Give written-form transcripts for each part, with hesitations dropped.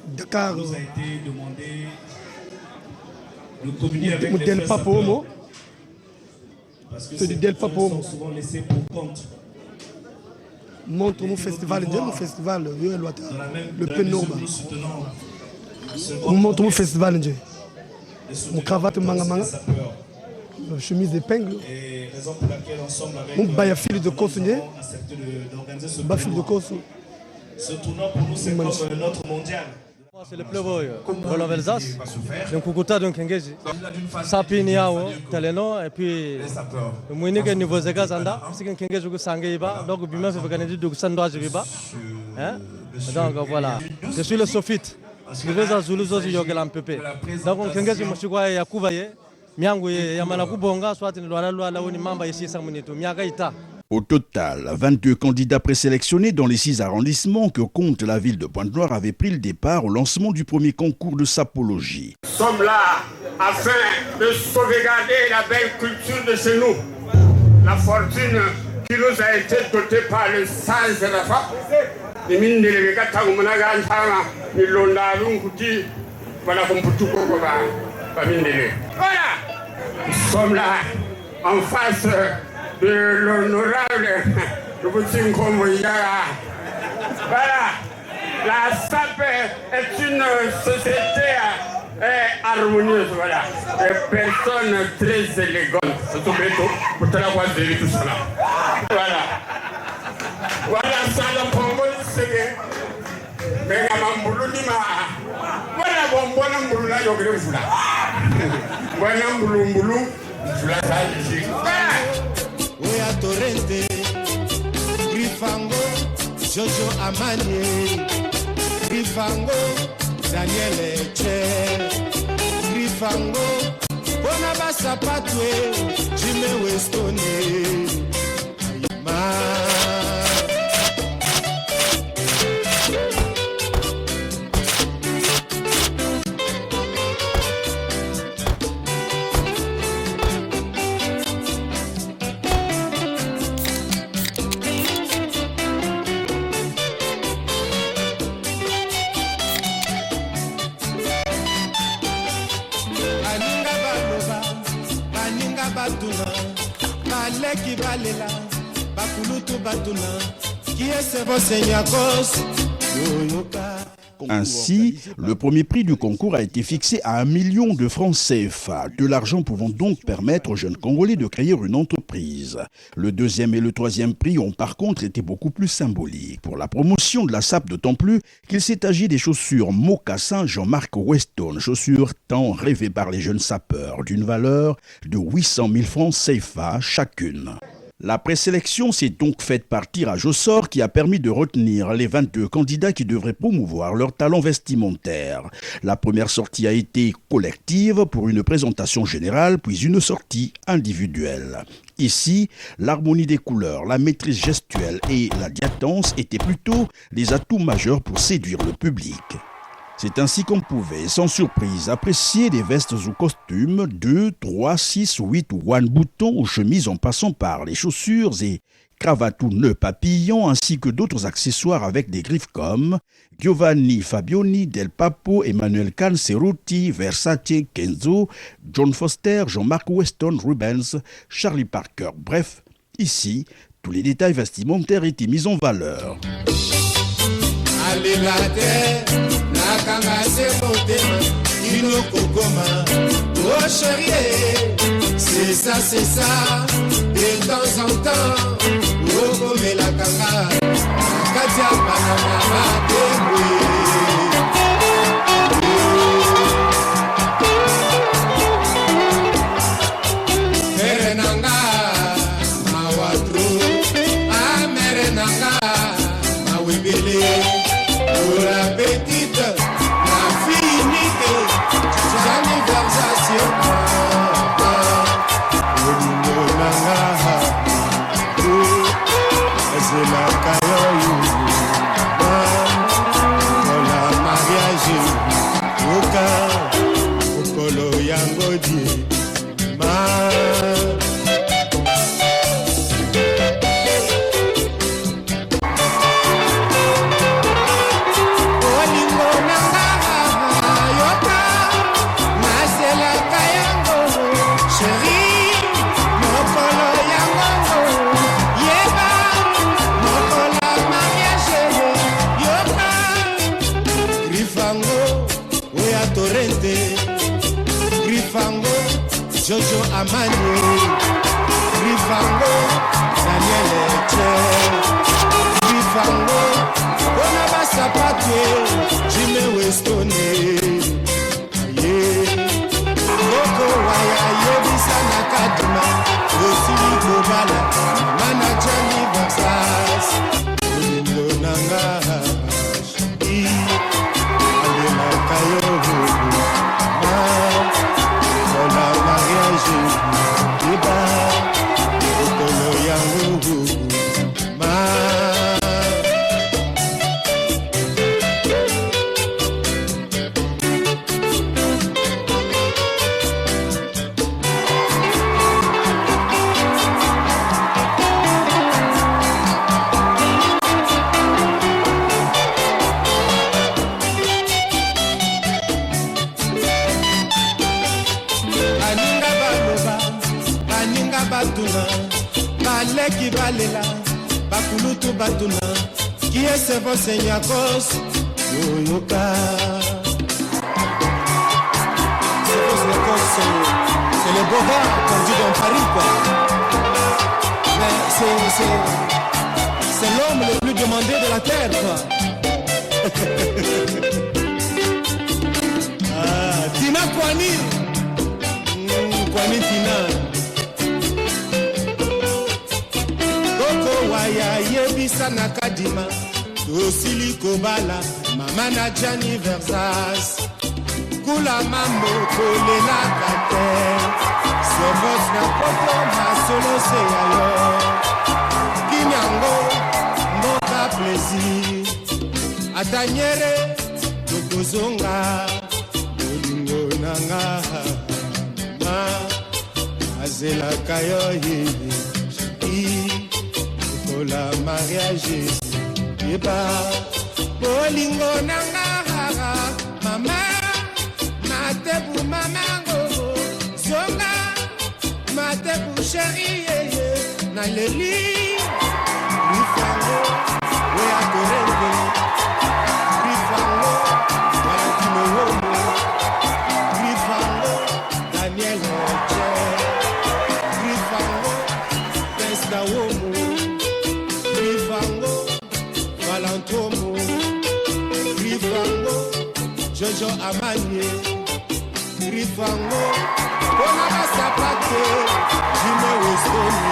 Dakar nous a été demandé de communiquer avec les frères sapeurs, parce que ces jeunes sont souvent laissés pour compte. Montre mon festival, le festival, le peu normal. Montre mon festival, mon cravate manga, chemise d'épingle. Et raison pour laquelle ensemble avec mon fil de conseiller, fil de conseiller. Ce tournoi pour nous c'est comme notre mondial. C'est le Playboy, Roland Velzas, donc Kukuta, donc Kengeji, Sapiniao, Taleno, et puis le Mouinig et Niveau Zegazanda, c'est qu'un Kengeji Sangaiba, donc Bima fait gagner du Sandra Jiba. Donc voilà, je suis le Sophite, je vais à Zuluzo Yogalam Pepe. Donc Kengeji Moshua et Akubaye, Miangu et Yamanaku Bonga, soit une loi la Unimamba ici, Samunito, Miagaita. Au total, 22 candidats présélectionnés dans les 6 arrondissements que compte la ville de Pointe-Noire avaient pris le départ au lancement du premier concours de sapologie. Nous sommes là afin de sauvegarder la belle culture de chez nous. La fortune qui nous a été dotée par le sage de la femme. Voilà, nous sommes là en face de l'honorable Voilà, la SAP est une société harmonieuse, voilà. Des personnes très élégantes. Pour te la voir de tout cela. Voilà. Voilà, ça le Congo, c'est mais voilà, bon, bon, là, Torrente, Grifango, Jojo Amani, Grifango, Daniel Eche, Grifango, Bonabasa Patwe, Jimmy Westone, Ainsi, le premier prix du concours a été fixé à 1 million de francs CFA, de l'argent pouvant donc permettre aux jeunes Congolais de créer une entreprise. Le deuxième et le troisième prix ont par contre été beaucoup plus symboliques. Pour la promotion de la SAP, d'autant plus qu'il s'est agi des chaussures Mocassin Jean-Marc Weston, chaussures tant rêvées par les jeunes sapeurs, d'une valeur de 800 000 francs CFA chacune. La présélection s'est donc faite par tirage au sort qui a permis de retenir les 22 candidats qui devraient promouvoir leur talent vestimentaire. La première sortie a été collective pour une présentation générale, puis une sortie individuelle. Ici, l'harmonie des couleurs, la maîtrise gestuelle et la diatance étaient plutôt les atouts majeurs pour séduire le public. C'est ainsi qu'on pouvait, sans surprise, apprécier des vestes ou costumes, 2, 3, 6, 8 ou 1 boutons ou chemises en passant par les chaussures et cravates ou nœuds papillons, ainsi que d'autres accessoires avec des griffes comme Giovanni Fabioni, Del Papo, Emmanuel Kahn, Cerruti, Versace, Kenzo, John Foster, Jean-Marc Weston, Rubens, Charlie Parker, bref, Ici, tous les détails vestimentaires étaient mis en valeur. C'est ça, de temps en temps, oh, mais la kanga, Katia Panama, Merenanga, Mawatru, Merenanga, Mawibele, pour la petite, la fille unique, l'anniversation. C'est la caillou, la mariage, Oka, Okolo Yangodi, Jojo Amani, Rifango, Daniel Eche, Rifango, Bonabasa Patwe, Jimmy Westone, Boko Waya, Yebisa Nakadima, Rosili Gobala, Manajani Vaxas, Ulindo Nanga, Alema Kayohu, la mariage, Iba, Okolo Yangu, Baleki balela, bakulutu batuna, qui est ce bon Seigneur cause, Yoyoka. C'est le beau gars qu'on dit dans Paris, quoi. Mais c'est l'homme le plus demandé de la terre, quoi. Tina Kwani, Kwani Tina. Waya yebisa nakadima Tosili kobala Mama na Gianni Versas Kula mambo kolela kate Sebos na poto masolo se yayo Kinyango mboka plaisir Atanyere Tokozonga Olingo nanga Ma Azela kayoyi la mariage Yeba Bolingo nanga Mama Matebu mamango Zonga Matebu chérie Naleli Rifango Wea korenge Rifango Wea kimewomo Rifango Daniel Eche Rifango Testa womo Valantomo, Rifango, Jojo Amani, Rifango, Bonabasa Pate, Jimmy Westone.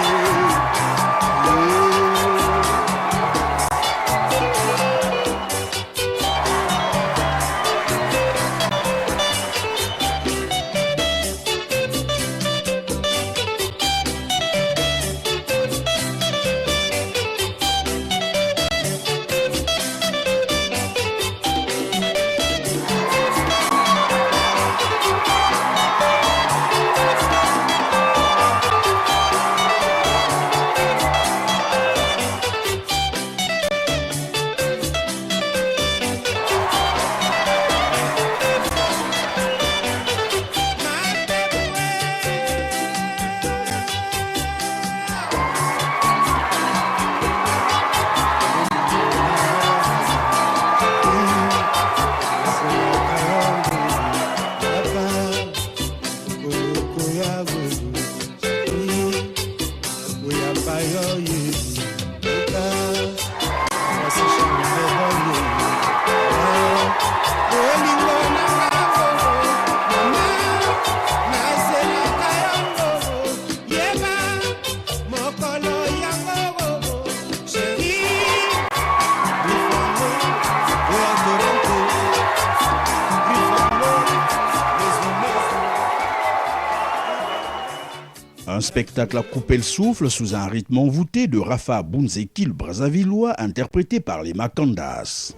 Un spectacle à couper le souffle sous un rythme envoûté de Rafa Bounzeki, le Brazzavillois, interprété par les Makandas.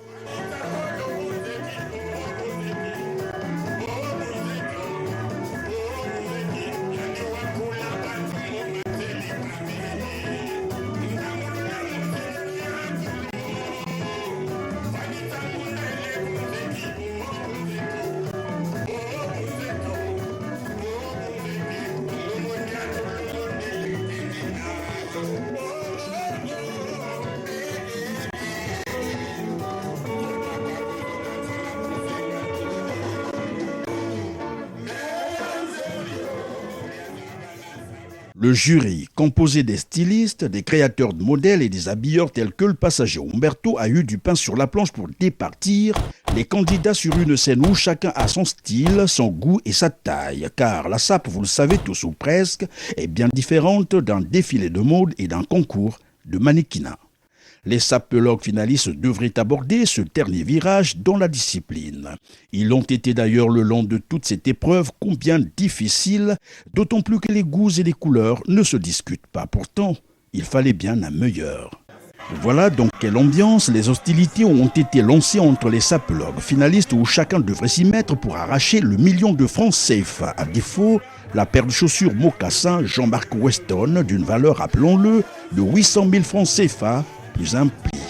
Le jury, composé des stylistes, des créateurs de modèles et des habilleurs tels que le passager Umberto, a eu du pain sur la planche pour départir les candidats sur une scène où chacun a son style, son goût et sa taille. Car la SAP, vous le savez tous ou presque, est bien différente d'un défilé de mode et d'un concours de mannequinat. Les sapologues finalistes devraient aborder ce dernier virage dans la discipline. Ils l'ont été d'ailleurs le long de toute cette épreuve, combien difficile, d'autant plus que les goûts et les couleurs ne se discutent pas. Pourtant, il fallait bien un meilleur. Voilà dans quelle ambiance les hostilités ont été lancées entre les sapologues finalistes où chacun devrait s'y mettre pour arracher le 1 million de francs CFA. À défaut, la paire de chaussures mocassin Jean-Marc Weston d'une valeur, rappelons-le, de 800 000 francs CFA, plus un pli.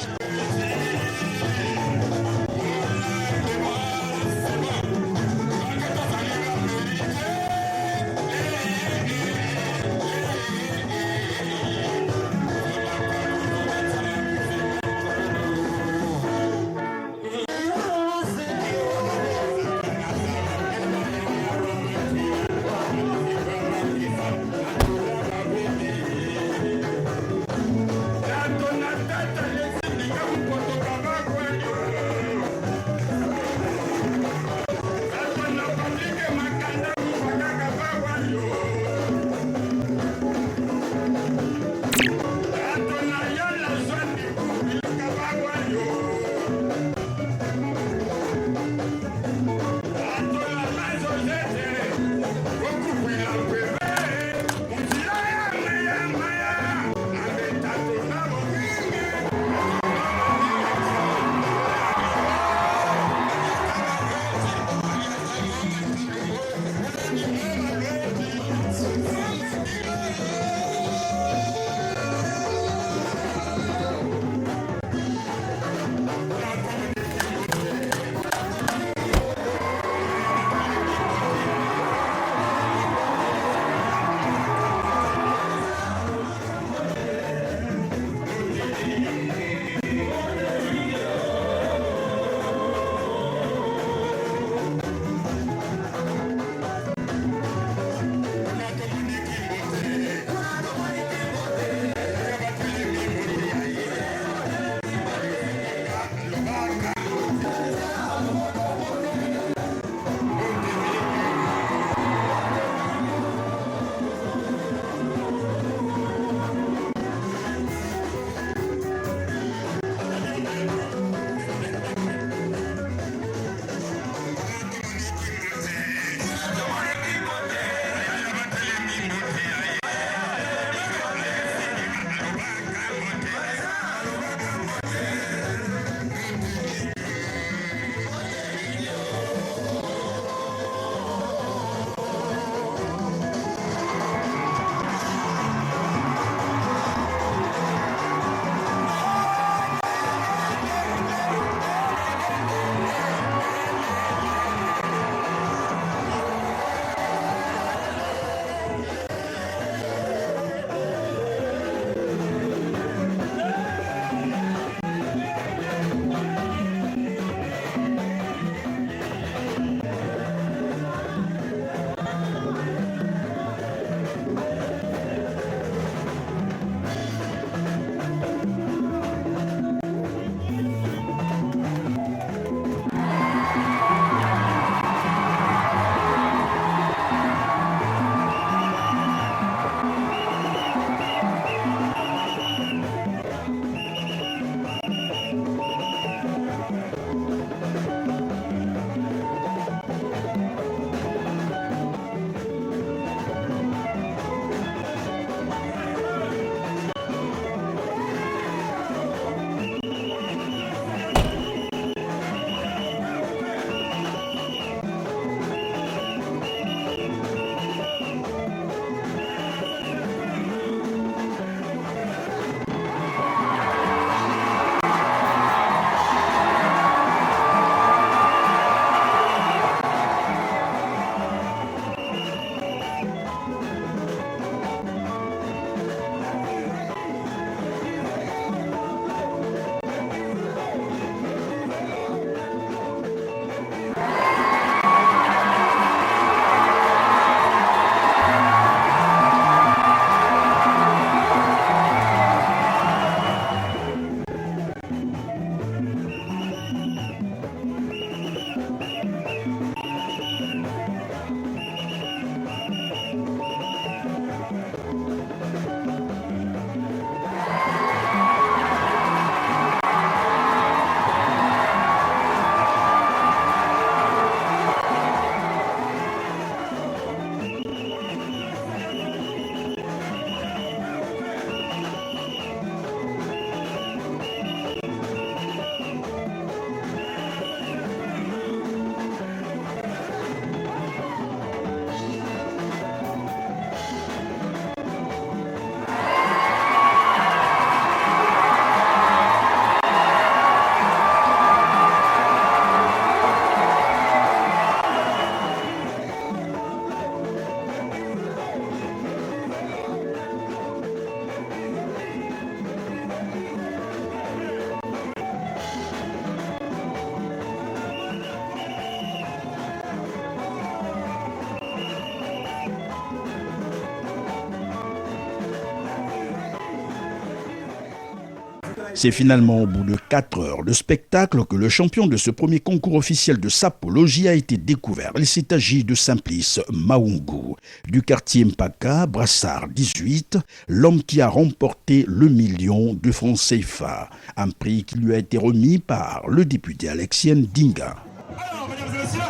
C'est finalement au bout de 4 heures de spectacle que le champion de ce premier concours officiel de sapologie a été découvert. Il s'est agi de Simplice Maungu. Du quartier Mpaka, Brassard 18, l'homme qui a remporté le 1 million de francs CFA. Un prix qui lui a été remis par le député Alexien Dinga. Alors, mesdames et messieurs,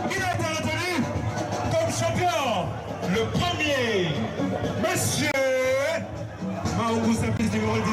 il a été retenu comme champion, le premier, monsieur Maungu Simplice numéro 18.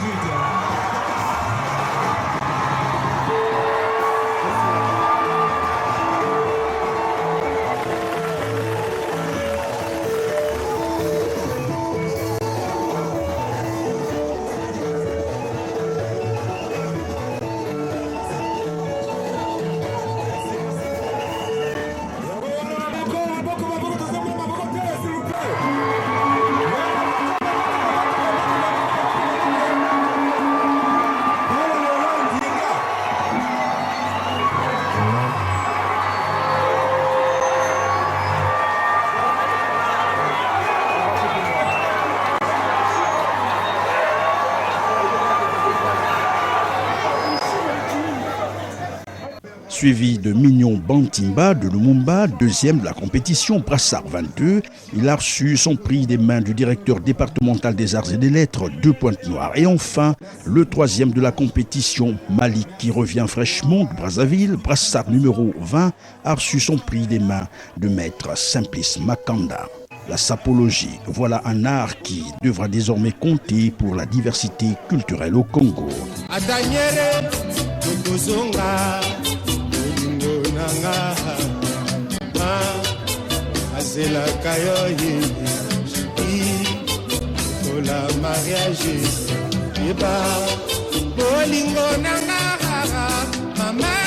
Suivi de Mignon Bantimba de Lumumba, deuxième de la compétition, Brassard 22. Il a reçu son prix des mains du directeur départemental des arts et des lettres de Pointe-Noire. Et enfin, le troisième de la compétition, Malik, qui revient fraîchement de Brazzaville, Brassard numéro 20, a reçu son prix des mains de maître Simplice Makanda. La sapologie, voilà un art qui devra désormais compter pour la diversité culturelle au Congo. Mariage, bolingo nanga, mama.